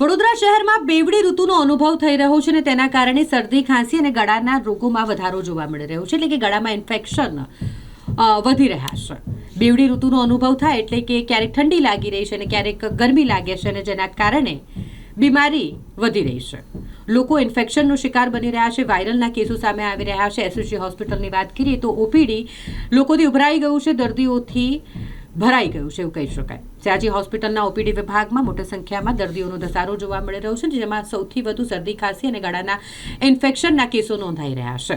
વડોદરા શહેરમાં બેવડી ઋતુનો અનુભવ થઈ રહ્યો છે અને તેના કારણે શરદી ખાંસી અને ગળાના રોગોમાં વધારો જોવા મળી રહ્યો છે એટલે કે ગળામાં ઇન્ફેક્શન વધી રહ્યા છે। બેવડી ઋતુનો અનુભવ થાય એટલે કે ક્યારેક ઠંડી લાગી રહી છે અને ક્યારેક ગરમી લાગે છે અને જેના કારણે બીમારી વધી રહી છે। લોકો ઇન્ફેક્શનનો શિકાર બની રહ્યા છે। વાયરલના કેસો સામે આવી રહ્યા છે। એસએસજી હોસ્પિટલની વાત કરીએ તો ઓપીડી લોકોથી ઉભરાઈ ગયું છે, દર્દીઓથી ભરાઈ ગયું છે એવું કહી શકાય। સયાજી હોસ્પિટલના ઓપીડી વિભાગમાં મોટી સંખ્યામાં દર્દીઓનો ધસારો જોવા મળી રહ્યો છે, જેમાં સૌથી વધુ શરદી ખાંસી અને ગળાના ઇન્ફેક્શનના કેસો નોંધાઈ રહ્યા છે।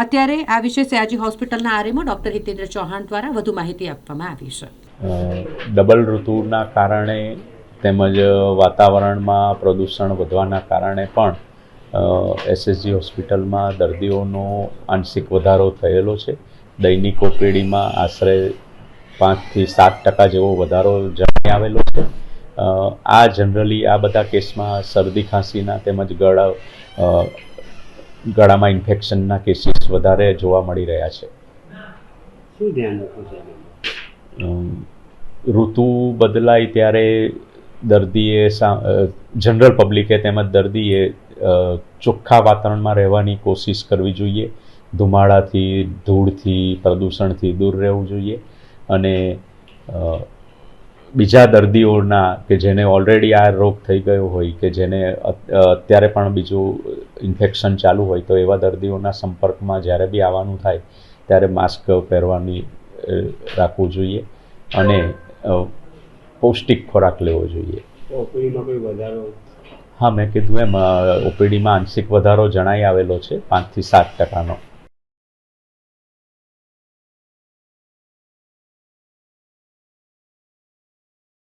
અત્યારે આ વિશે સયાજી હોસ્પિટલના આરએમઓ ડૉક્ટર હિતેન્દ્ર ચૌહાણ દ્વારા વધુ માહિતી આપવામાં આવી છે। ડબલ ઋતુના કારણે તેમજ વાતાવરણમાં પ્રદૂષણ વધવાના કારણે પણ એસએસજી હોસ્પિટલમાં દર્દીઓનો આંશિક વધારો થયેલો છે। દૈનિક ઓપીડીમાં આશરે 5 થી 7% જેવો વધારો જણાઈ આવેલો છે। આ જનરલી આ બધા કેસમાં શરદી ખાંસીના તેમજ ગળામાં ઇન્ફેક્શનના કેસીસ વધારે જોવા મળી રહ્યા છે। શું ધ્યાન રાખવું છે? ઋતુ બદલાય ત્યારે દર્દીએ જનરલ પબ્લિકે તેમજ દર્દીએ ચોખ્ખા વાતાવરણમાં રહેવાની કોશિશ કરવી જોઈએ। ધુમાડાથી, ધૂળથી, પ્રદૂષણથી દૂર રહેવું જોઈએ અને બીજા દર્દીઓના કે જેને ઓલરેડી આ રોગ થઈ ગયો હોય કે જેને અત્યારે પણ બીજું ઇન્ફેક્શન ચાલુ હોય તો એવા દર્દીઓના સંપર્કમાં જ્યારે બી આવવાનું થાય ત્યારે માસ્ક પહેરવાની રાખવું જોઈએ અને પૌષ્ટિક ખોરાક લેવો જોઈએ। ઓપીડીમાં કોઈ વધારો? હા, મેં કીધું એમ ઓપીડીમાં આંશિક વધારો જણાઈ આવેલો છે 5 થી 7%નો।